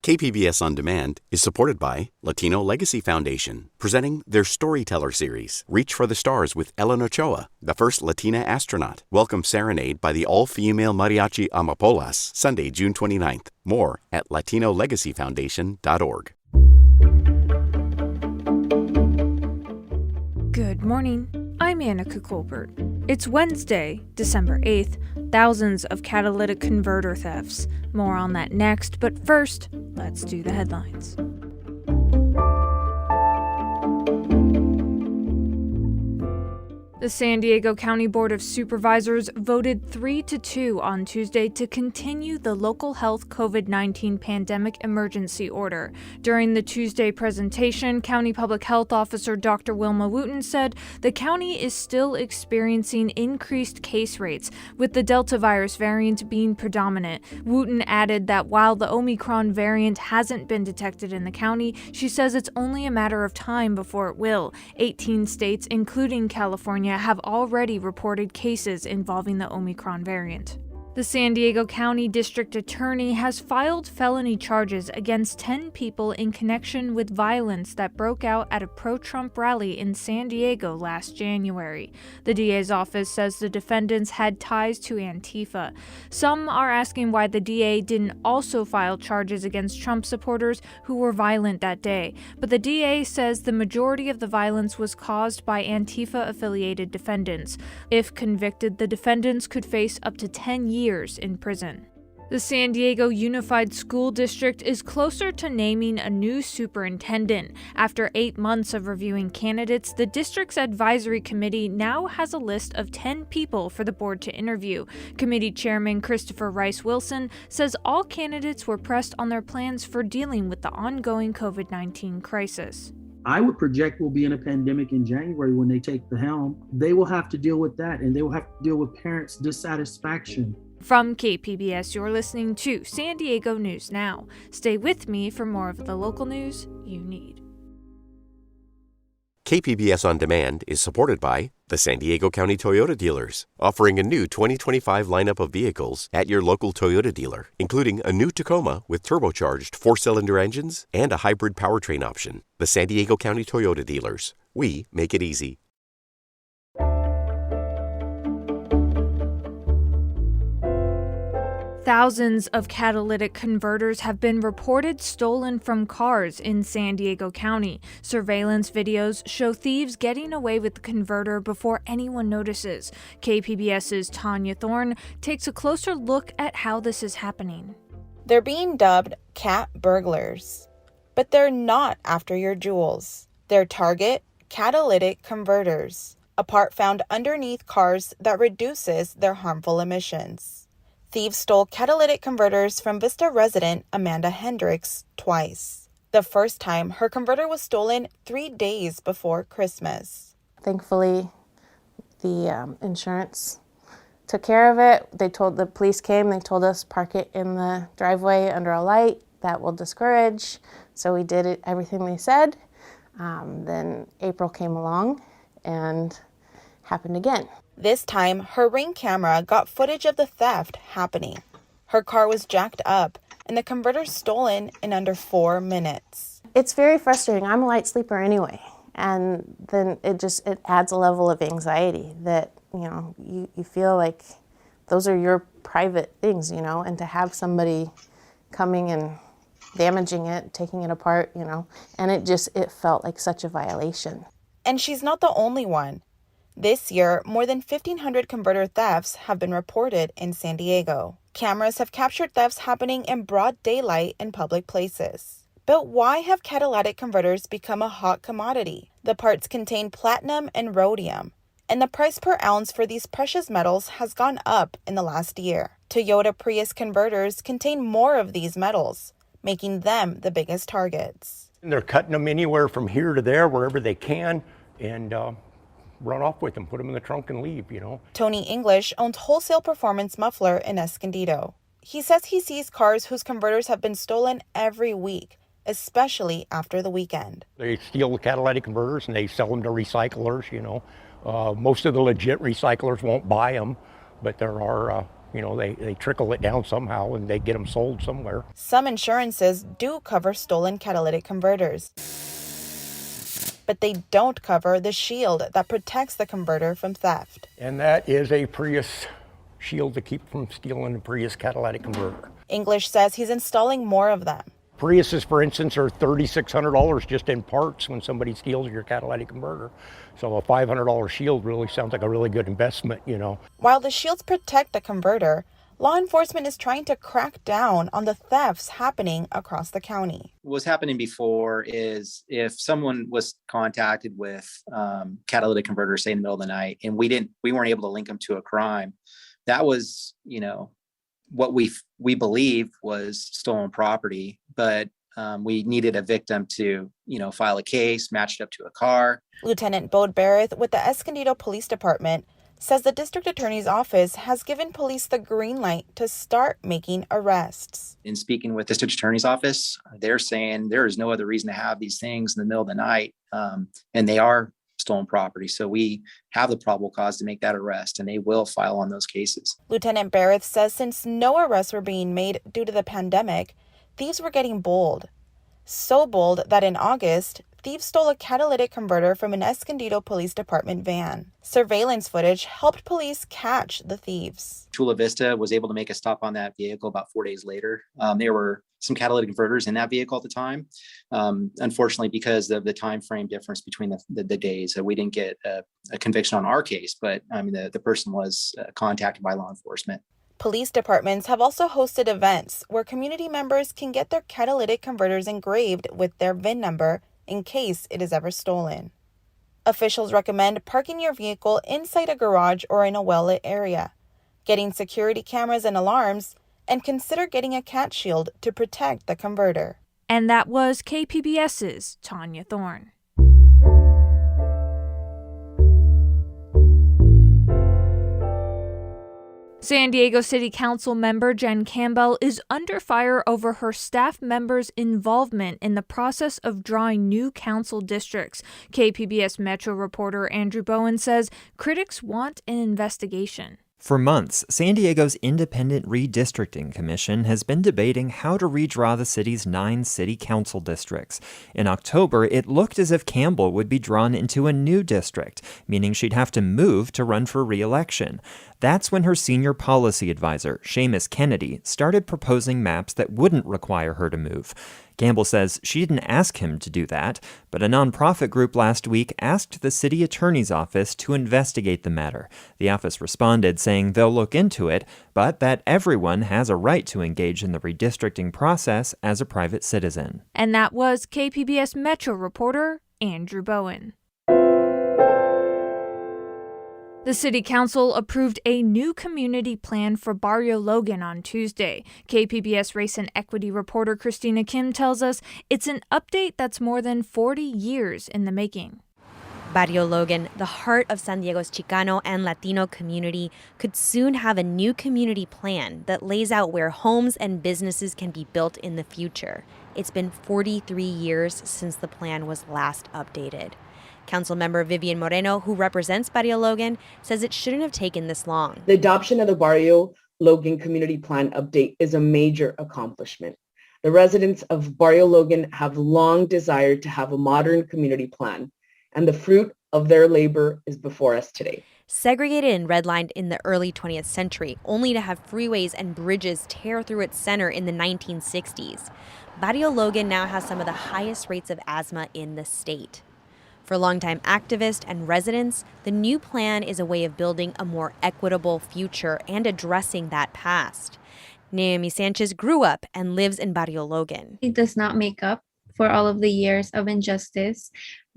KPBS On Demand is supported by Latino Legacy Foundation, presenting their Storyteller series, Reach for the Stars with Ellen Ochoa, the first Latina astronaut. Welcome Serenade by the all-female mariachi Amapolas, Sunday, June 29th. More at latinolegacyfoundation.org. Good morning. I'm Annika Colbert. It's Wednesday, December 8th. Thousands of catalytic converter thefts. More on that next, but first, let's do the headlines. The San Diego County Board of Supervisors voted 3-2 on Tuesday to continue the local health COVID-19 pandemic emergency order. During the Tuesday presentation, County Public Health Officer Dr. Wilma Wooten said the county is still experiencing increased case rates, with the Delta virus variant being predominant. Wooten added that while the Omicron variant hasn't been detected in the county, she says it's only a matter of time before it will. 18 states, including California, have already reported cases involving the Omicron variant. The San Diego County District Attorney has filed felony charges against 10 people in connection with violence that broke out at a pro-Trump rally in San Diego last January. The DA's office says the defendants had ties to Antifa. Some are asking why the DA didn't also file charges against Trump supporters who were violent that day. But the DA says the majority of the violence was caused by Antifa-affiliated defendants. If convicted, the defendants could face up to 10 years in prison. The San Diego Unified School District is closer to naming a new superintendent. After 8 months of reviewing candidates, the district's advisory committee now has a list of 10 people for the board to interview. Committee Chairman Christopher Rice Wilson says all candidates were pressed on their plans for dealing with the ongoing COVID-19 crisis. I would project we'll be in a pandemic in January when they take the helm. They will have to deal with that, and they will have to deal with parents' dissatisfaction. From KPBS, you're listening to San Diego News Now. Stay with me for more of the local news you need. KPBS On Demand is supported by the San Diego County Toyota dealers, offering a new 2025 lineup of vehicles at your local Toyota dealer, including a new Tacoma with turbocharged 4-cylinder engines and a hybrid powertrain option. The San Diego County Toyota dealers. We make it easy. Thousands of catalytic converters have been reported stolen from cars in San Diego County. Surveillance videos show thieves getting away with the converter before anyone notices. KPBS's Tanya Thorne takes a closer look at how this is happening. They're being dubbed cat burglars, but they're not after your jewels. Their target, catalytic converters, a part found underneath cars that reduces their harmful emissions. Thieves stole catalytic converters from Vista resident Amanda Hendricks twice. The first time, her converter was stolen 3 days before Christmas. Thankfully, the insurance took care of it. The police came, they told us park it in the driveway under a light. That will discourage. So we did everything they said. Then April came along and happened again. This time, her Ring camera got footage of the theft happening. Her car was jacked up and the converter stolen in under 4 minutes. It's very frustrating. I'm a light sleeper anyway. And then it adds a level of anxiety that, you feel like those are your private things, and to have somebody coming and damaging it, taking it apart, and it felt like such a violation. And she's not the only one. This year, more than 1,500 converter thefts have been reported in San Diego. Cameras have captured thefts happening in broad daylight in public places. But why have catalytic converters become a hot commodity? The parts contain platinum and rhodium, and the price per ounce for these precious metals has gone up in the last year. Toyota Prius converters contain more of these metals, making them the biggest targets. They're cutting them anywhere from here to there, wherever they can, and run off with them, put them in the trunk and leave, Tony English owns Wholesale Performance Muffler in Escondido. He says he sees cars whose converters have been stolen every week, especially after the weekend. They steal the catalytic converters and they sell them to recyclers, Most of the legit recyclers won't buy them, but there are They trickle it down somehow and they get them sold somewhere. Some insurances do cover stolen catalytic converters, but they don't cover the shield that protects the converter from theft. And that is a Prius shield to keep from stealing a Prius catalytic converter. English says he's installing more of them. Priuses, for instance, are $3,600 just in parts when somebody steals your catalytic converter. So a $500 shield really sounds like a really good investment, While the shields protect the converter, law enforcement is trying to crack down on the thefts happening across the county. What was happening before is if someone was contacted with catalytic converters, say in the middle of the night, and we weren't able to link them to a crime, that was, what we believe was stolen property, but we needed a victim to, file a case, matched up to a car. Lieutenant Bode Barrett with the Escondido Police Department says the district attorney's office has given police the green light to start making arrests. In speaking with the district attorney's office, they're saying there is no other reason to have these things in the middle of the night, and they are stolen property. So we have the probable cause to make that arrest, and they will file on those cases. Lieutenant Barrett says since no arrests were being made due to the pandemic, thieves were getting bold. So bold that in August, thieves stole a catalytic converter from an Escondido Police Department van. Surveillance footage helped police catch the thieves. Chula Vista was able to make a stop on that vehicle about 4 days later. There were some catalytic converters in that vehicle at the time. Unfortunately, because of the time frame difference between the days, we didn't get a conviction on our case, but the person was contacted by law enforcement. Police departments have also hosted events where community members can get their catalytic converters engraved with their VIN number in case it is ever stolen. Officials recommend parking your vehicle inside a garage or in a well-lit area, getting security cameras and alarms, and consider getting a cat shield to protect the converter. And that was KPBS's Tanya Thorne. San Diego City Council member Jen Campbell is under fire over her staff members' involvement in the process of drawing new council districts. KPBS Metro reporter Andrew Bowen says critics want an investigation. For months, San Diego's Independent Redistricting Commission has been debating how to redraw the city's 9 city council districts. In October, it looked as if Campbell would be drawn into a new district, meaning she'd have to move to run for re-election. That's when her senior policy advisor, Seamus Kennedy, started proposing maps that wouldn't require her to move. Campbell says she didn't ask him to do that, but a nonprofit group last week asked the city attorney's office to investigate the matter. The office responded saying they'll look into it, but that everyone has a right to engage in the redistricting process as a private citizen. And that was KPBS Metro reporter Andrew Bowen. The City Council approved a new community plan for Barrio Logan on Tuesday. KPBS race and equity reporter Christina Kim tells us it's an update that's more than 40 years in the making. Barrio Logan, the heart of San Diego's Chicano and Latino community, could soon have a new community plan that lays out where homes and businesses can be built in the future. It's been 43 years since the plan was last updated. Councilmember Vivian Moreno, who represents Barrio Logan, says it shouldn't have taken this long. The adoption of the Barrio Logan Community Plan update is a major accomplishment. The residents of Barrio Logan have long desired to have a modern community plan, and the fruit of their labor is before us today. Segregated and redlined in the early 20th century, only to have freeways and bridges tear through its center in the 1960s, Barrio Logan now has some of the highest rates of asthma in the state. For longtime activists and residents, the new plan is a way of building a more equitable future and addressing that past. Naomi Sanchez grew up and lives in Barrio Logan. It does not make up for all of the years of injustice,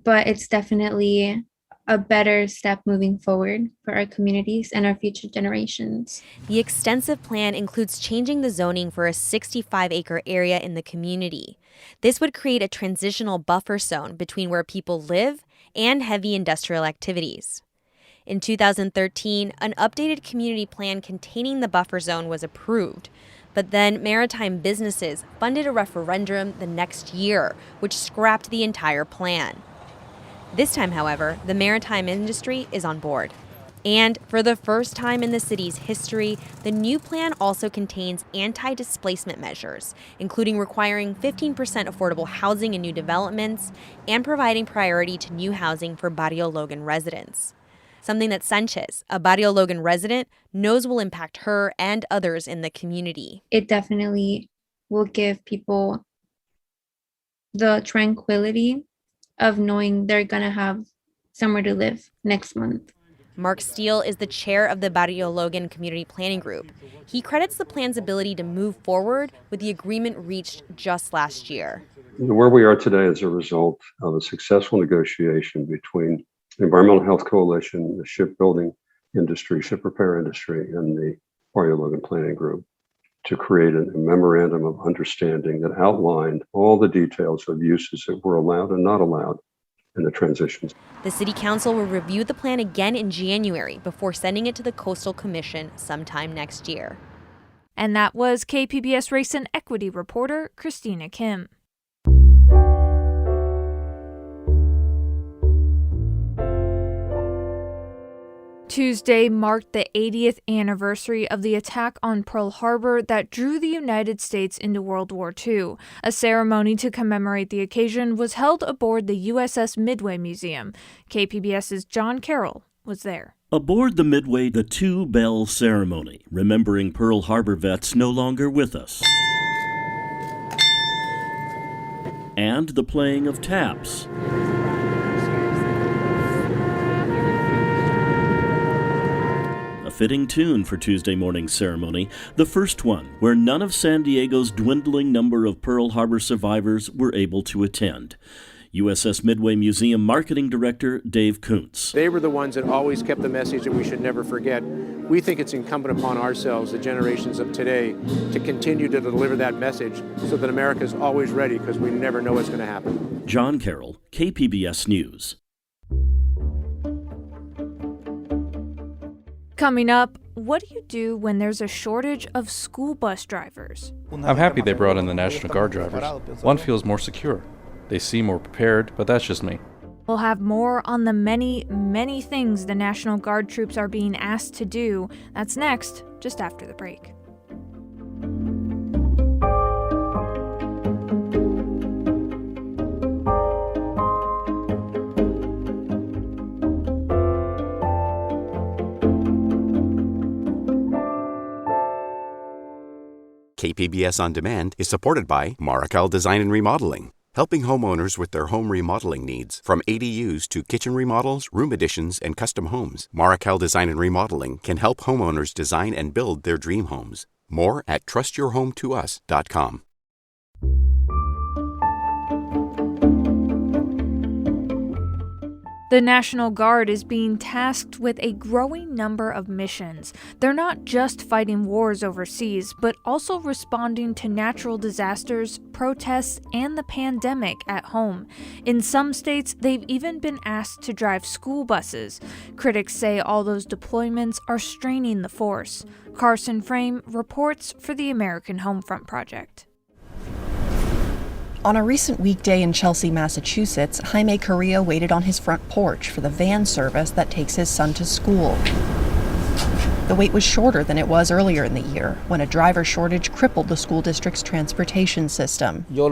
but it's definitely a better step moving forward for our communities and our future generations. The extensive plan includes changing the zoning for a 65-acre area in the community. This would create a transitional buffer zone between where people live and heavy industrial activities. In 2013, an updated community plan containing the buffer zone was approved. But then maritime businesses funded a referendum the next year, which scrapped the entire plan. This time, however, the maritime industry is on board. And for the first time in the city's history, the new plan also contains anti-displacement measures, including requiring 15% affordable housing in new developments and providing priority to new housing for Barrio Logan residents. Something that Sanchez, a Barrio Logan resident, knows will impact her and others in the community. It definitely will give people the tranquility of knowing they're going to have somewhere to live next month. Mark Steele is the chair of the Barrio Logan Community Planning Group. He credits the plan's ability to move forward with the agreement reached just last year. Where we are today is a result of a successful negotiation between the Environmental Health Coalition, the shipbuilding industry, ship repair industry, and the Barrio Logan Planning Group to create a memorandum of understanding that outlined all the details of uses that were allowed and not allowed in the transitions. The City Council will review the plan again in January before sending it to the Coastal Commission sometime next year. And that was KPBS Race and Equity reporter Christina Kim. Tuesday marked the 80th anniversary of the attack on Pearl Harbor that drew the United States into World War II. A ceremony to commemorate the occasion was held aboard the USS Midway Museum. KPBS's John Carroll was there. Aboard the Midway, the two-bell ceremony, remembering Pearl Harbor vets no longer with us. And the playing of taps. Fitting tune for Tuesday morning's ceremony, the first one where none of San Diego's dwindling number of Pearl Harbor survivors were able to attend. USS Midway Museum Marketing Director Dave Kuntz. They were the ones that always kept the message that we should never forget. We think it's incumbent upon ourselves, the generations of today, to continue to deliver that message so that America is always ready, because we never know what's going to happen. John Carroll, KPBS News. Coming up, what do you do when there's a shortage of school bus drivers? I'm happy they brought in the National Guard drivers. One feels more secure. They seem more prepared, but that's just me. We'll have more on the many, many things the National Guard troops are being asked to do. That's next, just after the break. KPBS On Demand is supported by Marrocale Design and Remodeling, helping homeowners with their home remodeling needs. From ADUs to kitchen remodels, room additions, and custom homes, Marrocale Design and Remodeling can help homeowners design and build their dream homes. More at trustyourhometous.com. The National Guard is being tasked with a growing number of missions. They're not just fighting wars overseas, but also responding to natural disasters, protests, and the pandemic at home. In some states, they've even been asked to drive school buses. Critics say all those deployments are straining the force. Carson Frame reports for the American Homefront Project. On a recent weekday in Chelsea, Massachusetts, Jaime Carrillo waited on his front porch for the van service that takes his son to school. The wait was shorter than it was earlier in the year, when a driver shortage crippled the school district's transportation system. I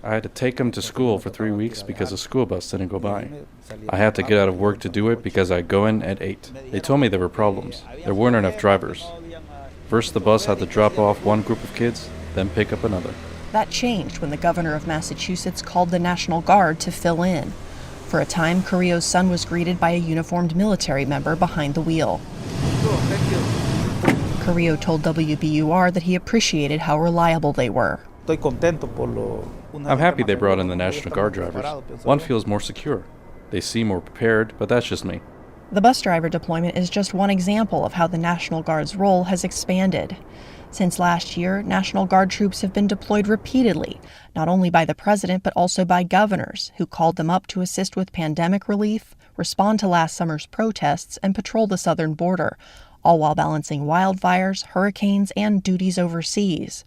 had to take him to school for 3 weeks because a school bus didn't go by. I had to get out of work to do it because I go in at 8. They told me there were problems. There weren't enough drivers. First, the bus had to drop off one group of kids, then pick up another. That changed when the governor of Massachusetts called the National Guard to fill in. For a time, Carrillo's son was greeted by a uniformed military member behind the wheel. Carrillo told WBUR that he appreciated how reliable they were. I'm happy they brought in the National Guard drivers. One feels more secure. They seem more prepared, but that's just me. The bus driver deployment is just one example of how the National Guard's role has expanded. Since last year, National Guard troops have been deployed repeatedly, not only by the president but also by governors, who called them up to assist with pandemic relief, respond to last summer's protests, and patrol the southern border, all while balancing wildfires, hurricanes, and duties overseas.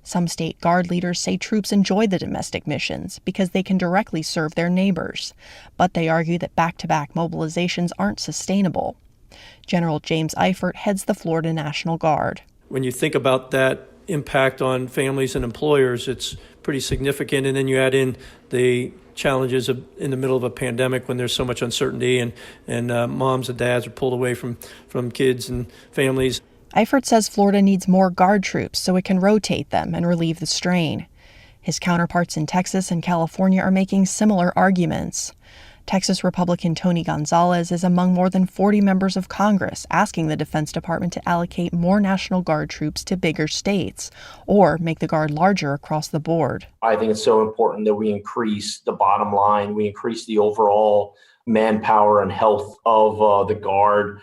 Some state Guard leaders say troops enjoy the domestic missions because they can directly serve their neighbors, but they argue that back-to-back mobilizations aren't sustainable. General James Eifert heads the Florida National Guard. When you think about that impact on families and employers, it's pretty significant. And then you add in the challenges in the middle of a pandemic when there's so much uncertainty and moms and dads are pulled away from kids and families. Eifert says Florida needs more Guard troops so it can rotate them and relieve the strain. His counterparts in Texas and California are making similar arguments. Texas Republican Tony Gonzalez is among more than 40 members of Congress asking the Defense Department to allocate more National Guard troops to bigger states or make the Guard larger across the board. I think it's so important that we increase the bottom line, we increase the overall manpower and health of the Guard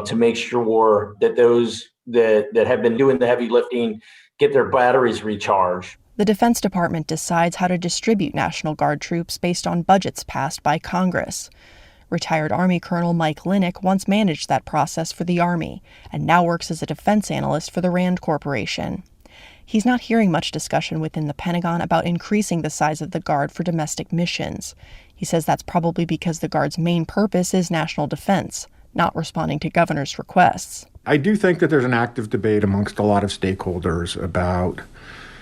to make sure that those that have been doing the heavy lifting get their batteries recharged. The Defense Department decides how to distribute National Guard troops based on budgets passed by Congress. Retired Army Colonel Mike Linick once managed that process for the Army and now works as a defense analyst for the Rand Corporation. He's not hearing much discussion within the Pentagon about increasing the size of the Guard for domestic missions. He says that's probably because the Guard's main purpose is national defense, not responding to governors' requests. I do think that there's an active debate amongst a lot of stakeholders about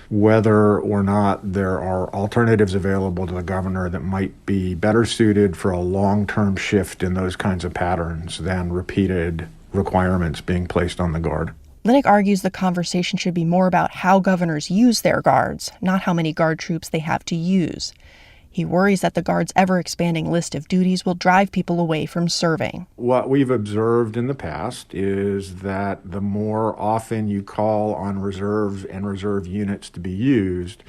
whether or not there are alternatives available to the governor that might be better suited for a long-term shift in those kinds of patterns than repeated requirements being placed on the Guard. Linick argues the conversation should be more about how governors use their Guards, not how many Guard troops they have to use. He worries that the Guard's ever-expanding list of duties will drive people away from serving. What we've observed in the past is that the more often you call on reserves and reserve units to be used,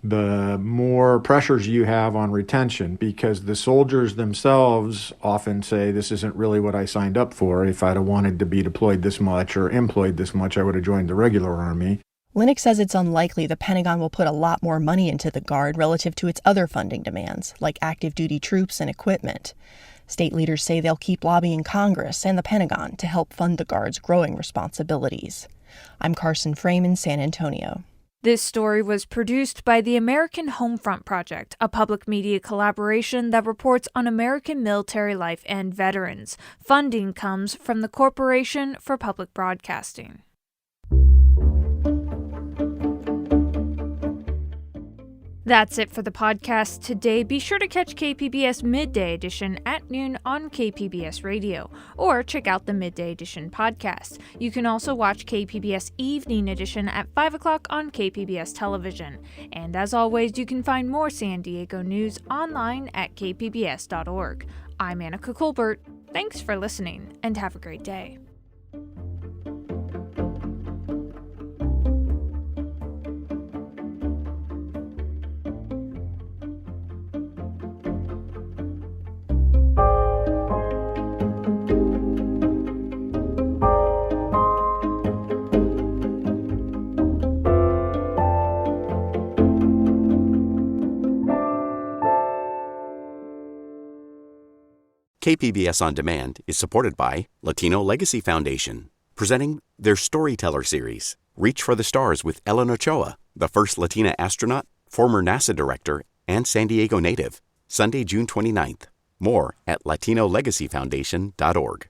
the more pressures you have on retention, because the soldiers themselves often say, this isn't really what I signed up for. If I'd have wanted to be deployed this much or employed this much, I would have joined the regular Army. Linick says it's unlikely the Pentagon will put a lot more money into the Guard relative to its other funding demands, like active duty troops and equipment. State leaders say they'll keep lobbying Congress and the Pentagon to help fund the Guard's growing responsibilities. I'm Carson Frame in San Antonio. This story was produced by the American Homefront Project, a public media collaboration that reports on American military life and veterans. Funding comes from the Corporation for Public Broadcasting. That's it for the podcast today. Be sure to catch KPBS Midday Edition at noon on KPBS Radio, or check out the Midday Edition podcast. You can also watch KPBS Evening Edition at 5 o'clock on KPBS Television. And as always, you can find more San Diego news online at kpbs.org. I'm Annika Colbert. Thanks for listening, and have a great day. KPBS On Demand is supported by Latino Legacy Foundation, presenting their Storyteller series, Reach for the Stars with Ellen Ochoa, the first Latina astronaut, former NASA director, and San Diego native, Sunday, June 29th. More at latinolegacyfoundation.org.